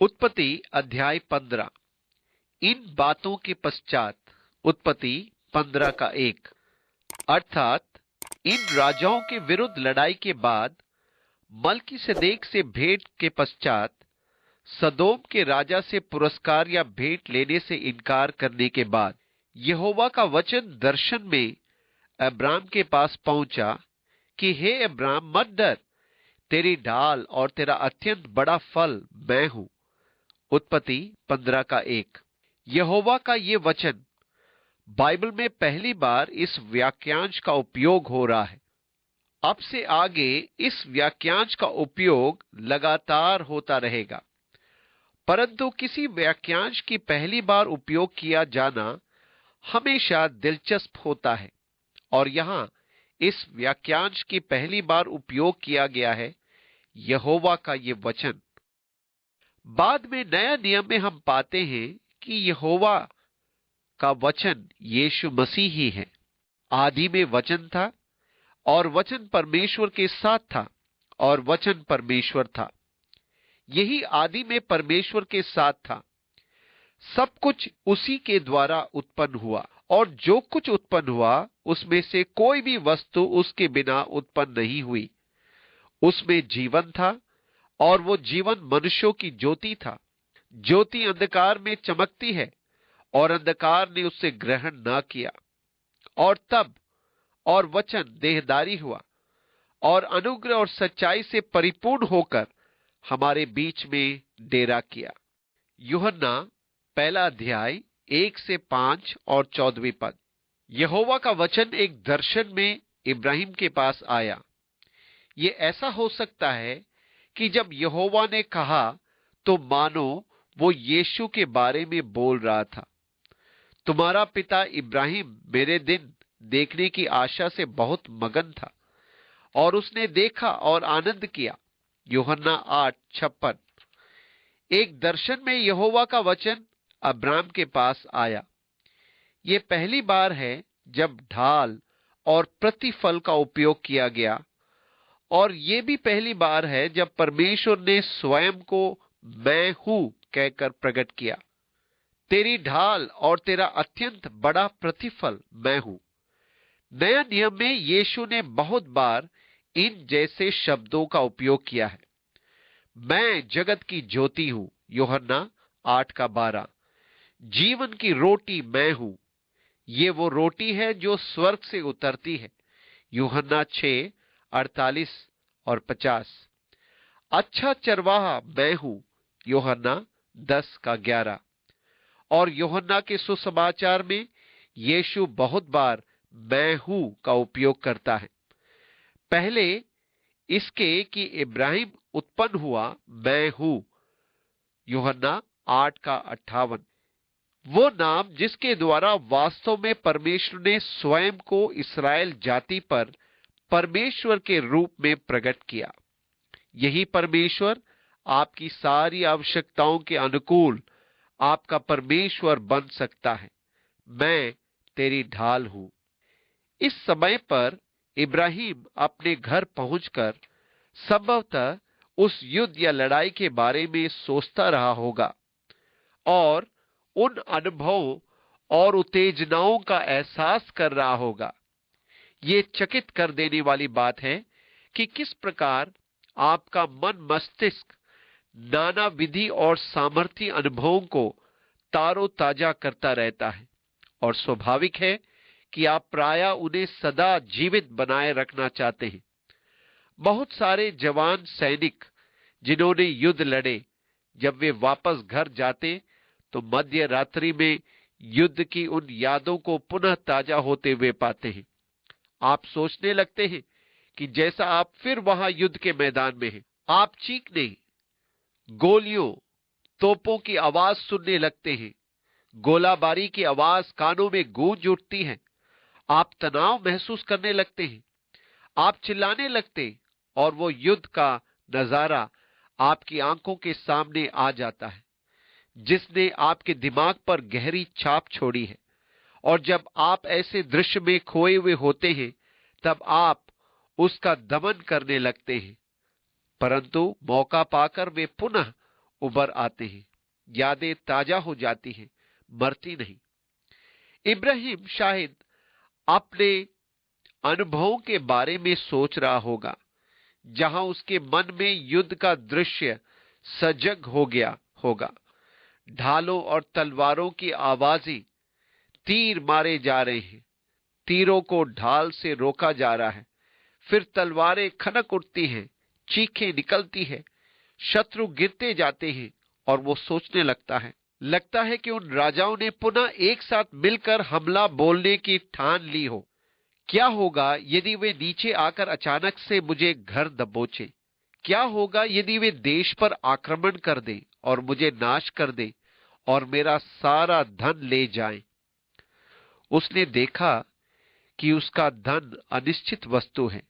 उत्पत्ति अध्याय 15। इन बातों के पश्चात उत्पत्ति 15 का 1 अर्थात इन राजाओं के विरुद्ध लड़ाई के बाद मल्कीसेदेक से भेंट के पश्चात सदोम के राजा से पुरस्कार या भेंट लेने से इनकार करने के बाद यहोवा का वचन दर्शन में अब्राम के पास पहुंचा कि हे अब्राम, मत डर, तेरी ढाल और तेरा अत्यंत बड़ा फल मैं हूं। उत्पत्ति 15 का 1। यहोवा का ये वचन बाइबल में पहली बार इस वाक्यांश का उपयोग हो रहा है। अब से आगे इस वाक्यांश का उपयोग लगातार होता रहेगा, परंतु किसी वाक्यांश की पहली बार उपयोग किया जाना हमेशा दिलचस्प होता है, और यहां इस वाक्यांश की पहली बार उपयोग किया गया है यहोवा का ये वचन। बाद में नया नियम में हम पाते हैं कि यहोवा का वचन यीशु मसीह ही है। आदि में वचन था और वचन परमेश्वर के साथ था और वचन परमेश्वर था। यही आदि में परमेश्वर के साथ था। सब कुछ उसी के द्वारा उत्पन्न हुआ, और जो कुछ उत्पन्न हुआ उसमें से कोई भी वस्तु उसके बिना उत्पन्न नहीं हुई। उसमें जीवन था और वो जीवन मनुष्यों की ज्योति था। ज्योति अंधकार में चमकती है और अंधकार ने उससे ग्रहण न किया। और वचन देहधारी हुआ और अनुग्रह और सच्चाई से परिपूर्ण होकर हमारे बीच में डेरा किया। यूहन्ना पहला अध्याय 1 से 5 और 14वें पद। यहोवा का वचन एक दर्शन में इब्राहिम के पास आया। ये ऐसा हो सकता है कि जब यहोवा ने कहा तो मानो वो यीशु के बारे में बोल रहा था। तुम्हारा पिता इब्राहिम मेरे दिन देखने की आशा से बहुत मगन था, और उसने देखा और आनंद किया। यूहन्ना 8:56। एक दर्शन में यहोवा का वचन अब्राम के पास आया। यह पहली बार है जब ढाल और प्रतिफल का उपयोग किया गया, और यह भी पहली बार है जब परमेश्वर ने स्वयं को मैं हूं कहकर प्रकट किया। तेरी ढाल और तेरा अत्यंत बड़ा प्रतिफल मैं हूं। नया नियम में यीशु ने बहुत बार इन जैसे शब्दों का उपयोग किया है। मैं जगत की ज्योति हूं। यूहन्ना 8:12। जीवन की रोटी मैं हूं। ये वो रोटी है जो स्वर्ग से उतरती है। यूहन्ना 6:48 और 50। अच्छा चरवाहा मैं हूं। यूहन्ना 10:11। और यूहन्ना के सुसमाचार में यीशु बहुत बार मैं हूं का उपयोग करता है। पहले इसके कि इब्राहिम उत्पन्न हुआ मैं हूं। यूहन्ना 8:58। वो नाम जिसके द्वारा वास्तव में परमेश्वर ने स्वयं को इस्राएल जाति पर परमेश्वर के रूप में प्रकट किया। यही परमेश्वर आपकी सारी आवश्यकताओं के अनुकूल आपका परमेश्वर बन सकता है। मैं तेरी ढाल हूं। इस समय पर इब्राहिम अपने घर पहुंचकर संभवतः उस युद्ध या लड़ाई के बारे में सोचता रहा होगा और उन अनुभवों और उत्तेजनाओं का एहसास कर रहा होगा। ये चकित कर देने वाली बात है कि किस प्रकार आपका मन मस्तिष्क नाना विधि और सामर्थ्य अनुभवों को तारोताजा करता रहता है, और स्वाभाविक है कि आप प्रायः उन्हें सदा जीवित बनाए रखना चाहते हैं। बहुत सारे जवान सैनिक जिन्होंने युद्ध लड़े, जब वे वापस घर जाते तो मध्य रात्रि में युद्ध की उन यादों को पुनः ताजा होते हुए पाते हैं। आप सोचने लगते हैं कि जैसा आप फिर वहां युद्ध के मैदान में हैं। आप चीखने, गोलियों, तोपों की आवाज सुनने लगते हैं। गोलाबारी की आवाज कानों में गूंज उठती है। आप तनाव महसूस करने लगते हैं। आप चिल्लाने लगते हैं, और वो युद्ध का नजारा आपकी आंखों के सामने आ जाता है, जिसने आपके दिमाग पर गहरी छाप छोड़ी है। और जब आप ऐसे दृश्य में खोए हुए होते हैं, तब आप उसका दमन करने लगते हैं, परंतु मौका पाकर वे पुनः उबर आते हैं, यादें ताजा हो जाती हैं, मरती नहीं। इब्राहिम शायद अपने अनुभवों के बारे में सोच रहा होगा, जहां उसके मन में युद्ध का दृश्य सजग हो गया होगा। ढालों और तलवारों की आवाजें, तीर मारे जा रहे हैं, तीरों को ढाल से रोका जा रहा है, फिर तलवारें खनक उठती हैं, चीखें निकलती हैं, शत्रु गिरते जाते हैं, और वो सोचने लगता है कि उन राजाओं ने पुनः एक साथ मिलकर हमला बोलने की ठान ली हो। क्या होगा यदि वे नीचे आकर अचानक से मुझे घर दबोचे? क्या होगा यदि वे देश पर आक्रमण कर दें और मुझे नाश कर दें और मेरा सारा धन ले जाएं? उसने देखा कि उसका धन अनिश्चित वस्तु है।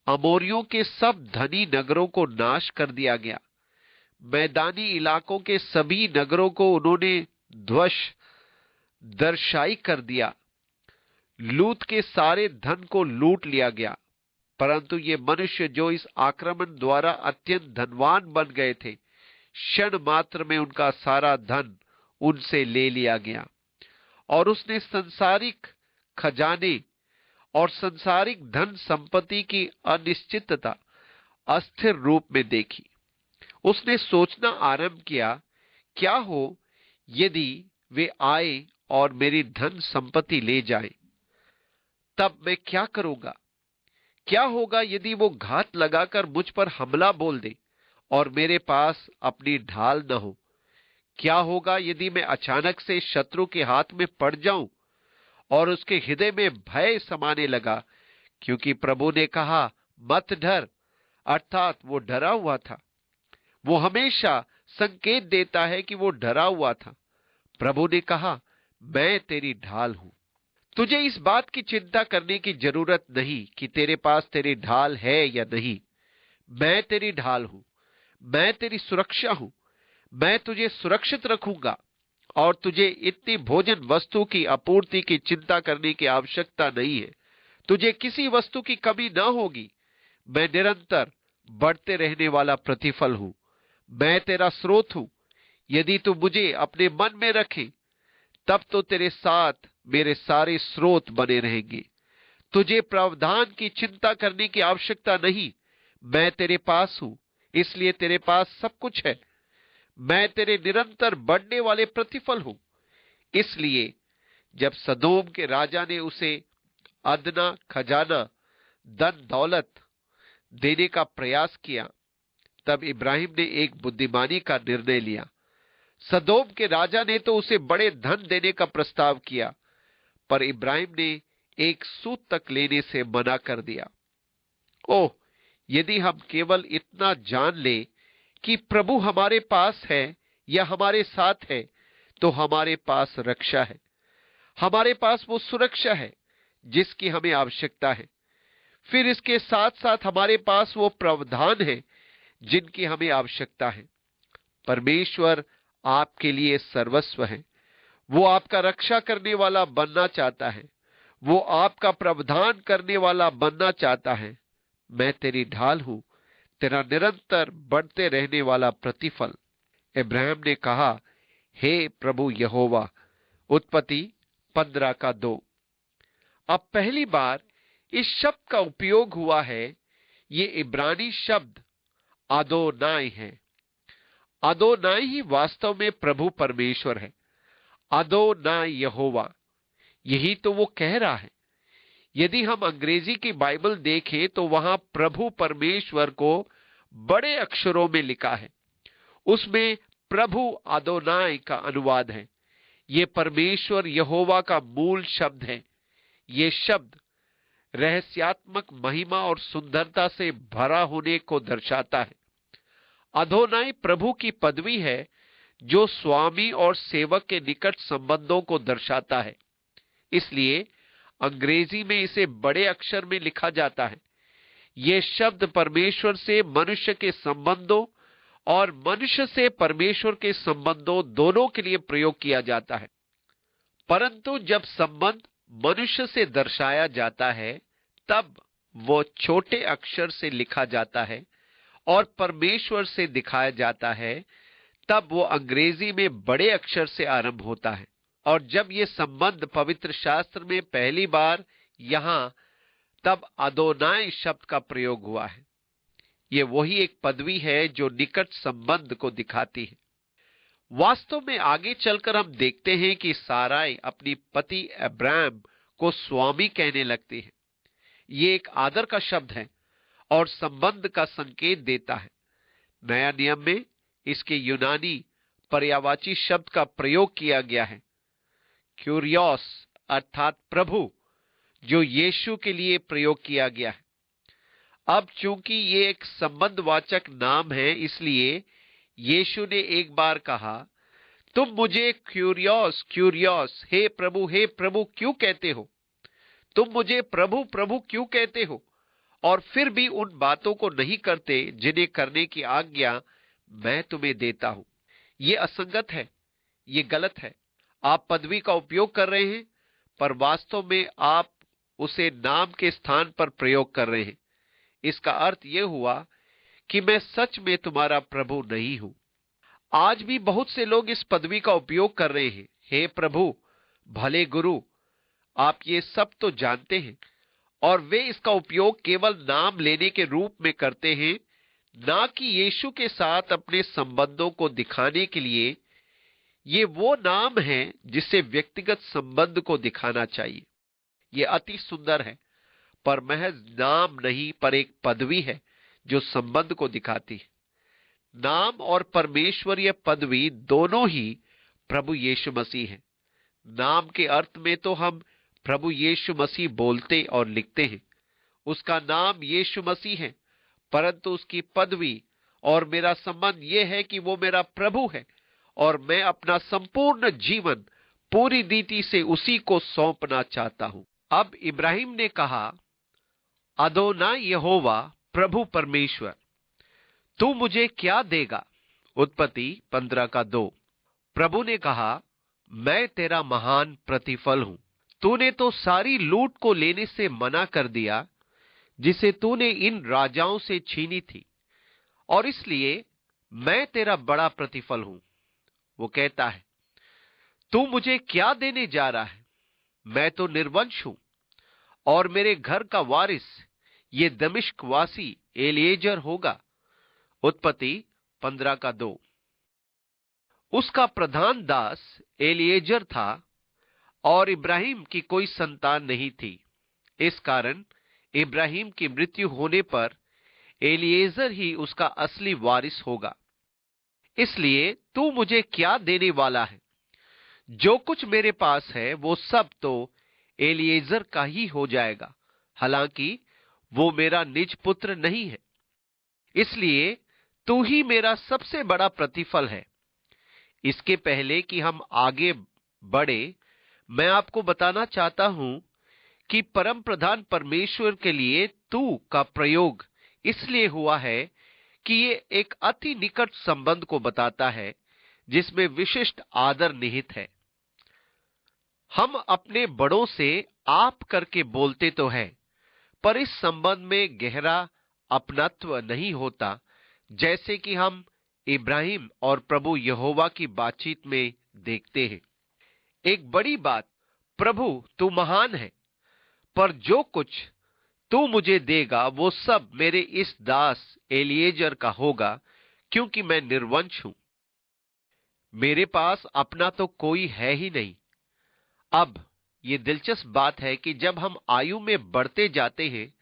अमोरियों के सब धनी नगरों को नाश कर दिया गया। मैदानी इलाकों के सभी नगरों को उन्होंने ध्वंस दर्शाई कर दिया। लूत के सारे धन को लूट लिया गया, परंतु ये मनुष्य जो इस आक्रमण द्वारा अत्यंत धनवान बन गए थे, क्षण मात्र में उनका सारा धन उनसे ले लिया गया। और उसने संसारिक खजाने और संसारिक धन संपत्ति की अनिश्चितता अस्थिर रूप में देखी। उसने सोचना आरंभ किया, क्या हो यदि वे आए और मेरी धन संपत्ति ले जाएं? तब मैं क्या करूंगा? क्या होगा यदि वो घात लगाकर मुझ पर हमला बोल दे और मेरे पास अपनी ढाल न हो? क्या होगा यदि मैं अचानक से शत्रु के हाथ में पड़ जाऊं और उसके हृदय में भय समाने लगा, क्योंकि प्रभु ने कहा मत डर, अर्थात वो डरा हुआ था। वो हमेशा संकेत देता है कि वो डरा हुआ था। प्रभु ने कहा मैं तेरी ढाल हूं। तुझे इस बात की चिंता करने की जरूरत नहीं कि तेरे पास तेरी ढाल है या नहीं। मैं तेरी ढाल हूं, मैं तेरी सुरक्षा हूं। मैं तुझे सुरक्षित रखूंगा और तुझे इतनी भोजन वस्तु की आपूर्ति की चिंता करने की आवश्यकता नहीं है। तुझे किसी वस्तु की कमी ना होगी। मैं निरंतर बढ़ते रहने वाला प्रतिफल हूं। मैं तेरा स्रोत हूं। यदि तू मुझे अपने मन में रखे, तब तो तेरे साथ मेरे सारे स्रोत बने रहेंगे। तुझे प्रावधान की चिंता करने की आवश्यकता नहीं। मैं तेरे पास हूं, इसलिए तेरे पास सब कुछ है। मैं तेरे निरंतर बढ़ने वाले प्रतिफल हूं। इसलिए जब सदोम के राजा ने उसे अदना खजाना, धन दौलत देने का प्रयास किया, तब इब्राहिम ने एक बुद्धिमानी का निर्णय लिया। सदोम के राजा ने तो उसे बड़े धन देने का प्रस्ताव किया, पर इब्राहिम ने एक सूत तक लेने से मना कर दिया। ओह, यदि हम केवल इतना जान ले कि प्रभु हमारे पास है या हमारे साथ है, तो हमारे पास रक्षा है। हमारे पास वो सुरक्षा है जिसकी हमें आवश्यकता है। फिर इसके साथ साथ हमारे पास वो प्रावधान है जिनकी हमें आवश्यकता है। परमेश्वर आपके लिए सर्वस्व है। वो आपका रक्षा करने वाला बनना चाहता है। वो आपका प्रावधान करने वाला बनना चाहता है। मैं तेरी ढाल हूं, तेरा निरंतर बढ़ते रहने वाला प्रतिफल। इब्राहिम ने कहा, हे प्रभु यहोवा। उत्पत्ति 15:2। अब पहली बार इस शब्द का उपयोग हुआ है। ये इब्रानी शब्द अदोनाई है। अदोनाई ही वास्तव में प्रभु परमेश्वर है। अदोनाई यहोवा, यही तो वो कह रहा है। यदि हम अंग्रेजी की बाइबल देखें तो वहां प्रभु परमेश्वर को बड़े अक्षरों में लिखा है। उसमें प्रभु अदोनाई का अनुवाद है। यह परमेश्वर यहोवा का मूल शब्द है। यह शब्द रहस्यात्मक महिमा और सुंदरता से भरा होने को दर्शाता है। अदोनाई प्रभु की पदवी है जो स्वामी और सेवक के निकट संबंधों को दर्शाता है। इसलिए अंग्रेजी में इसे बड़े अक्षर में लिखा जाता है। यह शब्द परमेश्वर से मनुष्य के संबंधों और मनुष्य से परमेश्वर के संबंधों दोनों के लिए प्रयोग किया जाता है। परंतु जब संबंध मनुष्य से दर्शाया जाता है, तब वो छोटे अक्षर से लिखा जाता है और परमेश्वर से दिखाया जाता है, तब वो अंग्रेजी में बड़े अक्षर से आरंभ होता है। और जब ये संबंध पवित्र शास्त्र में पहली बार यहां, तब अदोनाई शब्द का प्रयोग हुआ है। ये वही एक पदवी है जो निकट संबंध को दिखाती है। वास्तव में आगे चलकर हम देखते हैं कि साराई अपनी पति अब्राहम को स्वामी कहने लगती है। ये एक आदर का शब्द है और संबंध का संकेत देता है। नया नियम में इसके यूनानी पर्यायवाची शब्द का प्रयोग किया गया है, क्यूरियोस अर्थात प्रभु, जो यीशु के लिए प्रयोग किया गया है। अब चूंकि ये एक संबंधवाचक नाम है, इसलिए यीशु ने एक बार कहा, तुम मुझे क्यूरियोस क्यूरियोस, हे प्रभु क्यों कहते हो? तुम मुझे प्रभु प्रभु क्यों कहते हो और फिर भी उन बातों को नहीं करते जिन्हें करने की आज्ञा मैं तुम्हें देता हूं। यह असंगत है, यह गलत है। आप पदवी का उपयोग कर रहे हैं, पर वास्तव में आप उसे नाम के स्थान पर प्रयोग कर रहे हैं। इसका अर्थ यह हुआ कि मैं सच में तुम्हारा प्रभु नहीं हूं। आज भी बहुत से लोग इस पदवी का उपयोग कर रहे हैं, हे प्रभु, भले गुरु, आप ये सब तो जानते हैं, और वे इसका उपयोग केवल नाम लेने के रूप में करते हैं, ना कि यीशु के साथ अपने संबंधों को दिखाने के लिए। ये वो नाम है जिससे व्यक्तिगत संबंध को दिखाना चाहिए। ये अति सुंदर है, पर महज नाम नहीं, पर एक पदवी है जो संबंध को दिखाती है। नाम और परमेश्वरीय पदवी दोनों ही प्रभु यीशु मसीह है। नाम के अर्थ में तो हम प्रभु यीशु मसीह बोलते और लिखते हैं, उसका नाम यीशु मसीह है, परंतु उसकी पदवी और मेरा संबंध यह है कि वो मेरा प्रभु है और मैं अपना संपूर्ण जीवन पूरी रीति से उसी को सौंपना चाहता हूं। अब इब्राहिम ने कहा, अदोनाई यहोवा, प्रभु परमेश्वर, तू मुझे क्या देगा? उत्पत्ति 15:2। प्रभु ने कहा, मैं तेरा महान प्रतिफल हूं। तूने तो सारी लूट को लेने से मना कर दिया जिसे तूने इन राजाओं से छीनी थी, और इसलिए मैं तेरा बड़ा प्रतिफल हूं। वो कहता है, तू मुझे क्या देने जा रहा है? मैं तो निर्वंश हूं और मेरे घर का वारिस ये दमिश्क वासी एलिएजर होगा। उत्पत्ति 15:2। उसका प्रधान दास एलिएजर था और इब्राहिम की कोई संतान नहीं थी। इस कारण इब्राहिम की मृत्यु होने पर एलिएजर ही उसका असली वारिस होगा। इसलिए तू मुझे क्या देने वाला है? जो कुछ मेरे पास है वो सब तो एलिएजर का ही हो जाएगा, हालांकि वो मेरा निज पुत्र नहीं है। इसलिए तू ही मेरा सबसे बड़ा प्रतिफल है। इसके पहले कि हम आगे बढ़े, मैं आपको बताना चाहता हूं कि परम प्रधान परमेश्वर के लिए तू का प्रयोग इसलिए हुआ है कि ये एक अति निकट संबंध को बताता है जिसमें विशिष्ट आदर निहित है। हम अपने बड़ों से आप करके बोलते तो हैं, पर इस संबंध में गहरा अपनत्व नहीं होता, जैसे कि हम इब्राहिम और प्रभु यहोवा की बातचीत में देखते हैं। एक बड़ी बात, प्रभु तू महान है, पर जो कुछ तू मुझे देगा वो सब मेरे इस दास एलिएजर का होगा, क्योंकि मैं निर्वंश हूं। मेरे पास अपना तो कोई है ही नहीं। अब ये दिलचस्प बात है कि जब हम आयु में बढ़ते जाते हैं,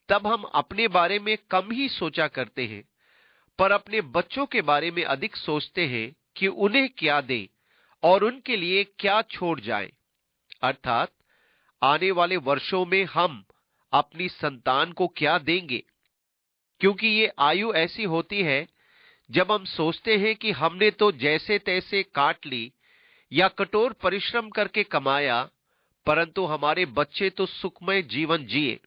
तब हम अपने बारे में कम ही सोचा करते हैं, पर अपने बच्चों के बारे में अधिक सोचते हैं कि उन्हें क्या दें और उनके लिए क्या छोड़ जाएं। अर्थात आने वाले वर्षों में हम अपनी संतान को क्या देंगे, क्योंकि ये आयु ऐसी होती है जब हम सोचते हैं कि हमने तो जैसे तैसे काट ली या कठोर परिश्रम करके कमाया, परंतु हमारे बच्चे तो सुखमय जीवन जिए।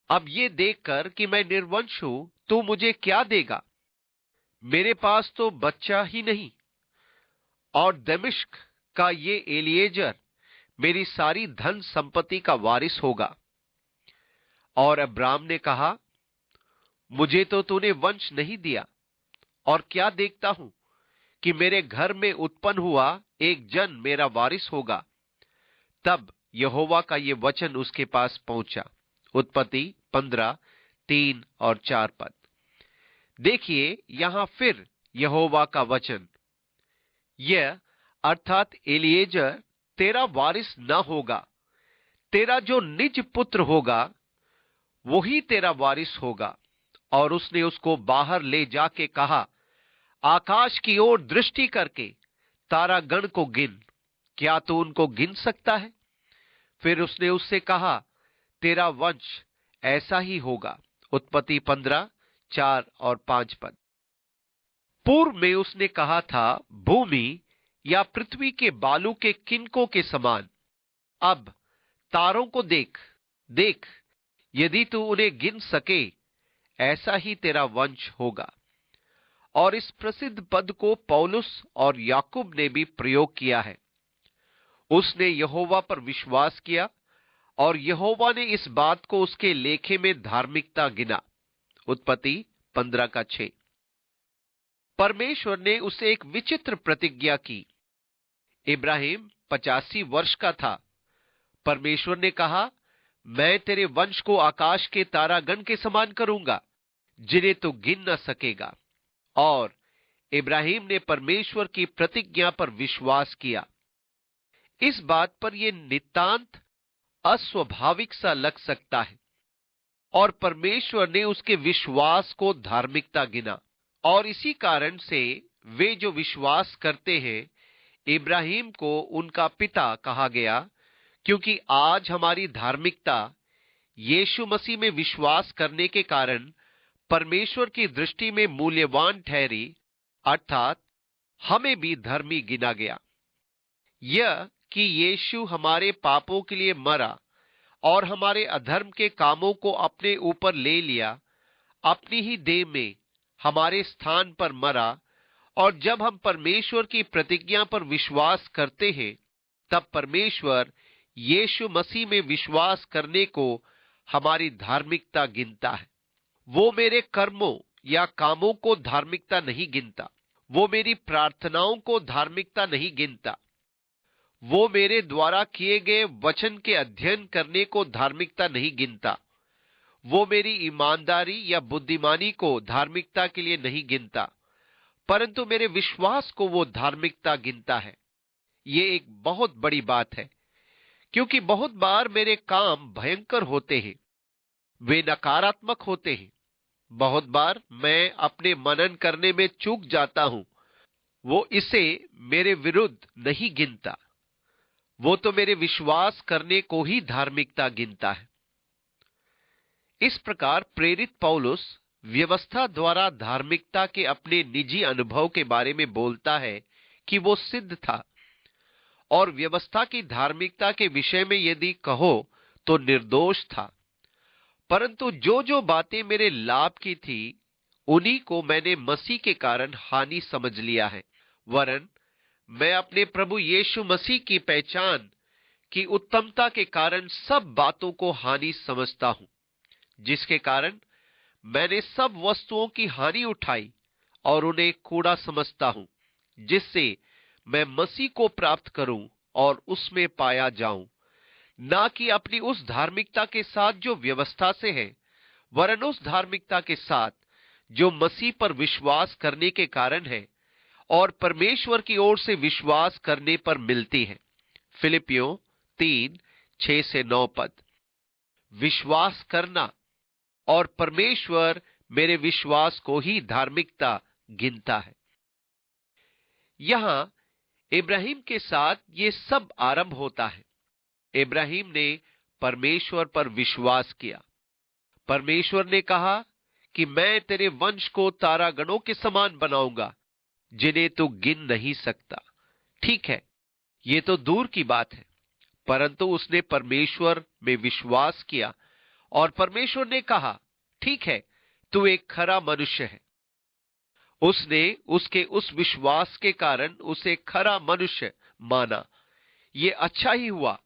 अब ये देखकर कि मैं निर्वंश हूं, तू मुझे क्या देगा? मेरे पास तो बच्चा ही नहीं, और दमिश्क का ये एलिएजर मेरी सारी धन संपत्ति का वारिस होगा। और अब्राम ने कहा, मुझे तो तूने वंश नहीं दिया, और क्या देखता हूं कि मेरे घर में उत्पन्न हुआ एक जन मेरा वारिस होगा। तब यहोवा का ये वचन उसके पास पहुंचा। उत्पत्ति 15:3 और 4 पद। देखिए यहां फिर यहोवा का वचन, यह अर्थात एलिएजर तेरा वारिस न होगा, तेरा जो निज पुत्र होगा वही तेरा वारिस होगा। और उसने उसको बाहर ले जाके कहा, आकाश की ओर दृष्टि करके तारागण को गिन, क्या तू उनको गिन सकता है? फिर उसने उससे कहा, तेरा वंश ऐसा ही होगा। उत्पत्ति 15:4 और 5 पद। पूर्व में उसने कहा था भूमि या पृथ्वी के बालू के किनकों के समान। अब तारों को देख देख, यदि तू उन्हें गिन सके, ऐसा ही तेरा वंश होगा। और इस प्रसिद्ध पद को पौलुस और याकूब ने भी प्रयोग किया है। उसने यहोवा पर विश्वास किया और यहोवा ने इस बात को उसके लेखे में धार्मिकता गिना। उत्पत्ति 15:6। परमेश्वर ने उसे एक विचित्र प्रतिज्ञा की। इब्राहिम 85 वर्ष का था। परमेश्वर ने कहा, मैं तेरे वंश को आकाश के तारागण के समान करूंगा, जिन्हें तू गिन न सकेगा। और इब्राहिम ने परमेश्वर की प्रतिज्ञा पर विश्वास किया। इस बात पर यह नितांत अस्वाभाविक सा लग सकता है, और परमेश्वर ने उसके विश्वास को धार्मिकता गिना। और इसी कारण से वे जो विश्वास करते हैं, इब्राहिम को उनका पिता कहा गया, क्योंकि आज हमारी धार्मिकता यीशु मसीह में विश्वास करने के कारण परमेश्वर की दृष्टि में मूल्यवान ठहरी, अर्थात हमें भी धर्मी गिना गया। यह कि यीशु हमारे पापों के लिए मरा और हमारे अधर्म के कामों को अपने ऊपर ले लिया, अपनी ही देह में हमारे स्थान पर मरा। और जब हम परमेश्वर की प्रतिज्ञा पर विश्वास करते हैं, तब परमेश्वर यीशु मसीह में विश्वास करने को हमारी धार्मिकता गिनता है। वो मेरे कर्मों या कामों को धार्मिकता नहीं गिनता, वो मेरी प्रार्थनाओं को धार्मिकता नहीं गिनता, वो मेरे द्वारा किए गए वचन के अध्ययन करने को धार्मिकता नहीं गिनता, वो मेरी ईमानदारी या बुद्धिमानी को धार्मिकता के लिए नहीं गिनता, परंतु मेरे विश्वास को वो धार्मिकता गिनता है। ये एक बहुत बड़ी बात है, क्योंकि बहुत बार मेरे काम भयंकर होते हैं, वे नकारात्मक होते हैं। बहुत बार मैं अपने मनन करने में चूक जाता हूं, वो इसे मेरे विरुद्ध नहीं गिनता, वो तो मेरे विश्वास करने को ही धार्मिकता गिनता है। इस प्रकार प्रेरित पौलुस व्यवस्था द्वारा धार्मिकता के अपने निजी अनुभव के बारे में बोलता है कि वो सिद्ध था, और व्यवस्था की धार्मिकता के विषय में यदि कहो तो निर्दोष था। परंतु जो जो बातें मेरे लाभ की थी, उन्हीं को मैंने मसीह के कारण हानि समझ लिया है। वरन मैं अपने प्रभु यीशु मसीह की पहचान की उत्तमता के कारण सब बातों को हानि समझता हूं, जिसके कारण मैंने सब वस्तुओं की हानि उठाई और उन्हें कूड़ा समझता हूं, जिससे मैं मसीह को प्राप्त करूं और उसमें पाया जाऊं, ना कि अपनी उस धार्मिकता के साथ जो व्यवस्था से है, वरन उस धार्मिकता के साथ जो मसीह पर विश्वास करने के कारण है और परमेश्वर की ओर से विश्वास करने पर मिलती है। फिलिपियों 3:6-9 पद। विश्वास करना और परमेश्वर मेरे विश्वास को ही धार्मिकता गिनता है। यहां इब्राहिम के साथ ये सब आरंभ होता है। इब्राहिम ने परमेश्वर पर विश्वास किया। परमेश्वर ने कहा कि मैं तेरे वंश को तारागणों के समान बनाऊंगा, जिन्हें तू गिन नहीं सकता। ठीक है, ये तो दूर की बात है, परंतु उसने परमेश्वर में विश्वास किया और परमेश्वर ने कहा, ठीक है, तू एक खरा मनुष्य है। उसने उसके उस विश्वास के कारण उसे खरा मनुष्य माना। ये अच्छा ही हुआ,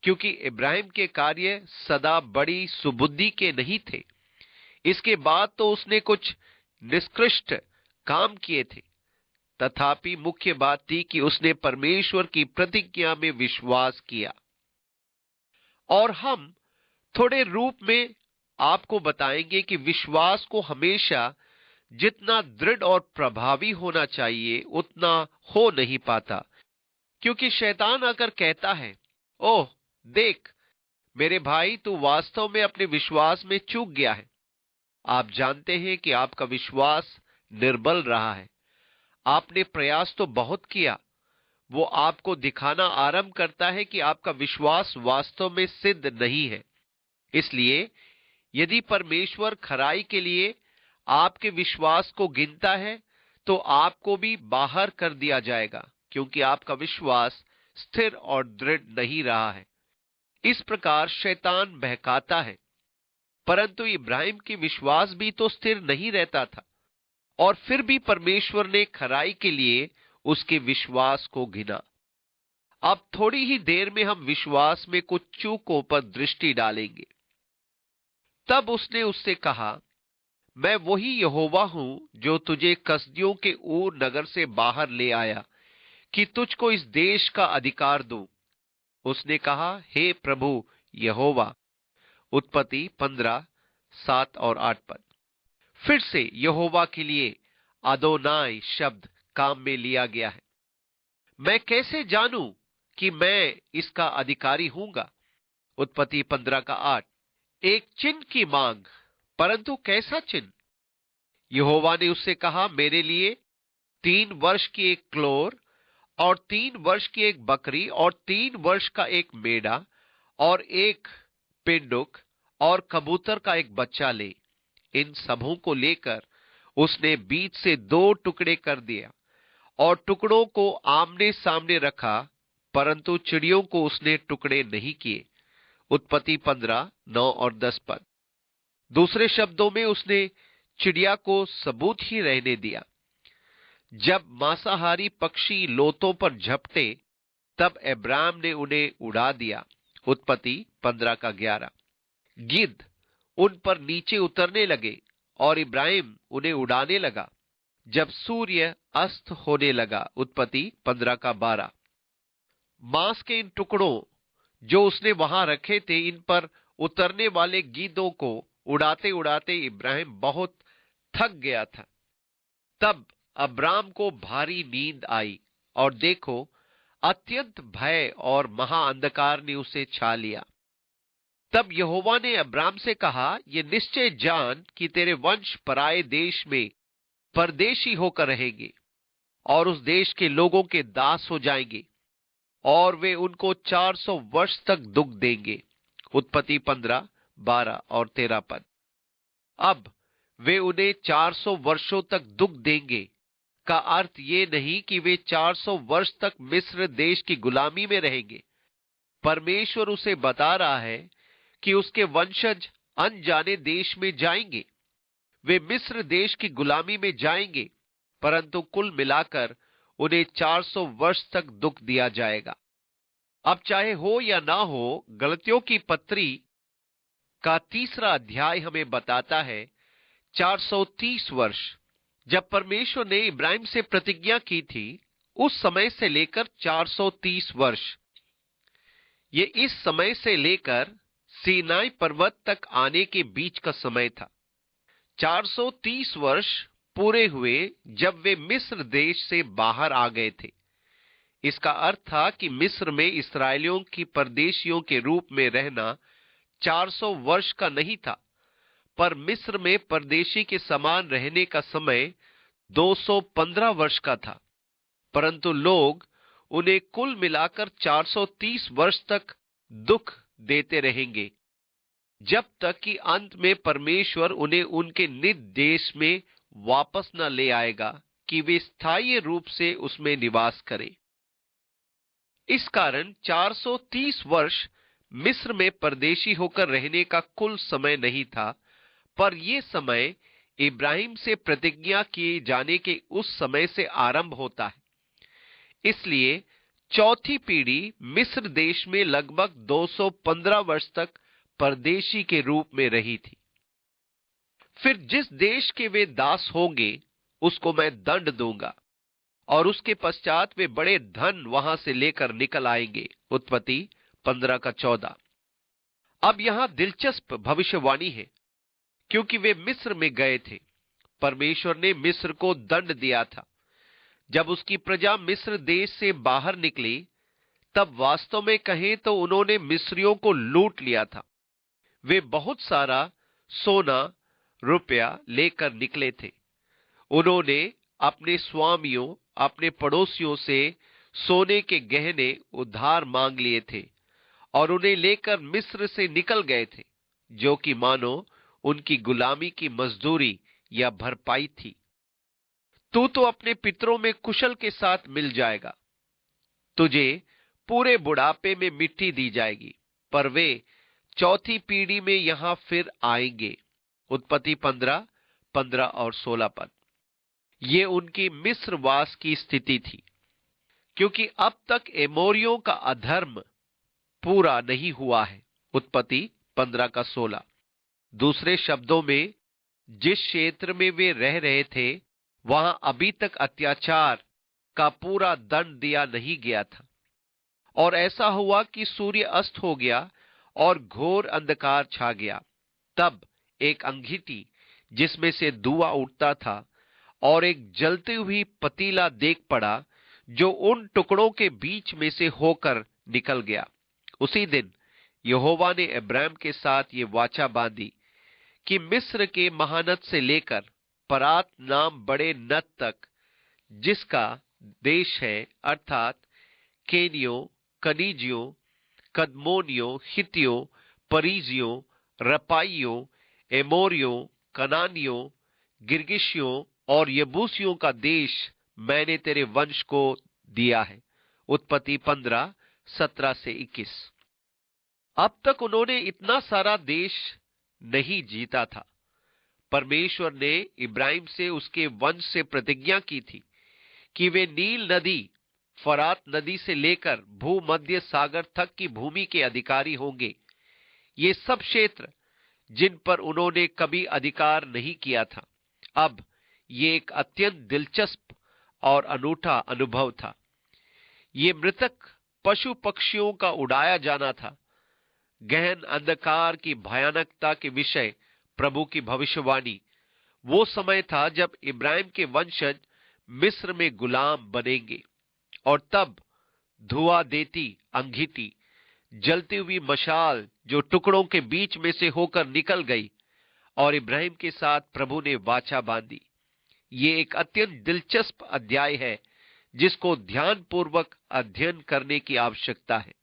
क्योंकि इब्राहिम के कार्य सदा बड़ी सुबुद्धि के नहीं थे। इसके बाद तो उसने कुछ निष्कृष्ट काम किए थे, तथापि मुख्य बात थी कि उसने परमेश्वर की प्रतिज्ञा में विश्वास किया। और हम थोड़े रूप में आपको बताएंगे कि विश्वास को हमेशा जितना दृढ़ और प्रभावी होना चाहिए उतना हो नहीं पाता, क्योंकि शैतान अगर कहता है, ओह देख मेरे भाई, तू वास्तव में अपने विश्वास में चूक गया है, आप जानते हैं कि आपका विश्वास निर्बल रहा है, आपने प्रयास तो बहुत किया, वो आपको दिखाना आरंभ करता है कि आपका विश्वास वास्तव में सिद्ध नहीं है। इसलिए यदि परमेश्वर खराई के लिए आपके विश्वास को गिनता है तो आपको भी बाहर कर दिया जाएगा, क्योंकि आपका विश्वास स्थिर और दृढ़ नहीं रहा है। इस प्रकार शैतान बहकाता है, परंतु इब्राहिम की विश्वास भी तो स्थिर नहीं रहता था, और फिर भी परमेश्वर ने खराई के लिए उसके विश्वास को गिना। अब थोड़ी ही देर में हम विश्वास में कुछ चूकों पर दृष्टि डालेंगे। तब उसने उससे कहा, मैं वही यहोवा हूं जो तुझे कसदियों के ऊर नगर से बाहर ले आया कि तुझको इस देश का अधिकार दूं। उसने कहा, हे प्रभु यहोवा। उत्पत्ति 15:7 और 8 पद। फिर से यहोवा के लिए अदोनाई शब्द काम में लिया गया है। मैं कैसे जानूं कि मैं इसका अधिकारी हूंगा? उत्पत्ति 15:8। एक चिन्ह की मांग, परंतु कैसा चिन्ह? यहोवा ने उससे कहा, मेरे लिए 3 वर्ष की एक क्लोर और 3 वर्ष की एक बकरी और 3 वर्ष का एक मेढ़ा और एक पिंडुक और कबूतर का एक बच्चा ले। इन सबों को लेकर उसने बीच से 2 टुकड़े कर दिया और टुकड़ों को आमने सामने रखा, परंतु चिड़ियों को उसने टुकड़े नहीं किए। उत्पत्ति 15:9 और 10 पद। दूसरे शब्दों में उसने चिड़िया को सबूत ही रहने दिया। जब मांसाहारी पक्षी लोथों पर झपटे तब अब्राम ने उन्हें उड़ा दिया। उत्पत्ति 15:11। गिद्ध उन पर नीचे उतरने लगे और इब्राहिम उन्हें उड़ाने लगा जब सूर्य अस्त होने लगा। उत्पत्ति 15:12। मांस के इन टुकड़ों जो उसने वहां रखे थे, इन पर उतरने वाले गिद्धों को उड़ाते उड़ाते इब्राहिम बहुत थक गया था। तब अब्राम को भारी नींद आई और देखो, अत्यंत भय और महाअंधकार ने उसे छा लिया। तब यहोवा ने अब्राम से कहा, ये निश्चय जान कि तेरे वंश पराए देश में परदेशी होकर रहेंगे और उस देश के लोगों के दास हो जाएंगे और वे उनको 400 वर्ष तक दुख देंगे। उत्पत्ति 15:12 और 13 पद। अब वे उन्हें 400 वर्षों तक दुख देंगे का अर्थ ये नहीं कि वे 400 वर्ष तक मिस्र देश की गुलामी में रहेंगे। परमेश्वर उसे बता रहा है कि उसके वंशज अनजाने देश में जाएंगे, वे मिस्र देश की गुलामी में जाएंगे, परंतु कुल मिलाकर उन्हें 400 वर्ष तक दुख दिया जाएगा। अब चाहे हो या ना हो, गलतियों की पत्री का 3रा अध्याय हमें बताता है 430 वर्ष। जब परमेश्वर ने इब्राहिम से प्रतिज्ञा की थी, उस समय से लेकर 430 वर्ष, ये इस समय से लेकर सीनाई पर्वत तक आने के बीच का समय था। 430 वर्ष पूरे हुए जब वे मिस्र देश से बाहर आ गए थे। इसका अर्थ था कि मिस्र में इस्राएलियों की परदेशियों के रूप में रहना 400 वर्ष का नहीं था, पर मिस्र में परदेशी के समान रहने का समय 215 वर्ष का था। परंतु लोग उन्हें कुल मिलाकर 430 वर्ष तक दुख देते रहेंगे, जब तक कि अंत में परमेश्वर उन्हें उनके निज देश में वापस न ले आएगा कि वे स्थायी रूप से उसमें निवास करें। इस कारण 430 वर्ष मिस्र में परदेशी होकर रहने का कुल समय नहीं था, पर यह समय इब्राहिम से प्रतिज्ञा किए जाने के उस समय से आरंभ होता है। इसलिए चौथी पीढ़ी मिस्र देश में लगभग 215 वर्ष तक परदेशी के रूप में रही थी। फिर जिस देश के वे दास होंगे उसको मैं दंड दूंगा और उसके पश्चात वे बड़े धन वहां से लेकर निकल आएंगे। उत्पत्ति 15:14। अब यहां दिलचस्प भविष्यवाणी है, क्योंकि वे मिस्र में गए थे। परमेश्वर ने मिस्र को दंड दिया था। जब उसकी प्रजा मिस्र देश से बाहर निकली, तब वास्तव में कहें तो उन्होंने मिस्रियों को लूट लिया था। वे बहुत सारा सोना रुपया लेकर निकले थे। उन्होंने अपने स्वामियों, अपने पड़ोसियों से सोने के गहने उधार मांग लिए थे और उन्हें लेकर मिस्र से निकल गए थे, जो कि मानो उनकी गुलामी की मजदूरी या भरपाई थी। तू तो अपने पितरों में कुशल के साथ मिल जाएगा, तुझे पूरे बुढ़ापे में मिट्टी दी जाएगी, पर वे चौथी पीढ़ी में यहां फिर आएंगे। उत्पत्ति 15:15 और 16 पद। ये उनकी मिस्रवास की स्थिति थी, क्योंकि अब तक एमोरियों का अधर्म पूरा नहीं हुआ है। उत्पत्ति 15:16। दूसरे शब्दों में, जिस क्षेत्र में वे रह रहे थे, वहां अभी तक अत्याचार का पूरा दंड दिया नहीं गया था। और ऐसा हुआ कि सूर्य अस्त हो गया और घोर अंधकार छा गया। तब एक अंगीठी जिसमें से धुआं उठता था और एक जलती हुई पतीला देख पड़ा, जो उन टुकड़ों के बीच में से होकर निकल गया। उसी दिन यहोवा ने अब्राम के साथ ये वाचा बांधी कि मिस्र के महानद से लेकर परात नाम बड़े नद तक, जिसका देश है, अर्थात केनियों, कनीजियों, कदमोनियों, हित्तियों, परिजियों, रपाइयों, एमोरियों, कनानियों, गिर्गिशियों और यबूसियों का देश मैंने तेरे वंश को दिया है। उत्पत्ति 15:17 से 21। अब तक उन्होंने इतना सारा देश नहीं जीता था। परमेश्वर ने इब्राहिम से, उसके वंश से प्रतिज्ञा की थी कि वे नील नदी, फरात नदी से लेकर भूमध्य सागर तक की भूमि के अधिकारी होंगे। ये सब क्षेत्र जिन पर उन्होंने कभी अधिकार नहीं किया था, अब ये एक अत्यंत दिलचस्प और अनूठा अनुभव था। ये मृतक पशु पक्षियों का उड़ाया जाना था। गहन अंधकार की भयानकता के विषय प्रभु की भविष्यवाणी। वो समय था जब इब्राहिम के वंशज मिस्र में गुलाम बनेंगे, और तब धुआं देती अंगीठी, जलती हुई मशाल जो टुकड़ों के बीच में से होकर निकल गई, और इब्राहिम के साथ प्रभु ने वाचा बांधी। ये एक अत्यंत दिलचस्प अध्याय है जिसको ध्यानपूर्वक अध्ययन करने की आवश्यकता है।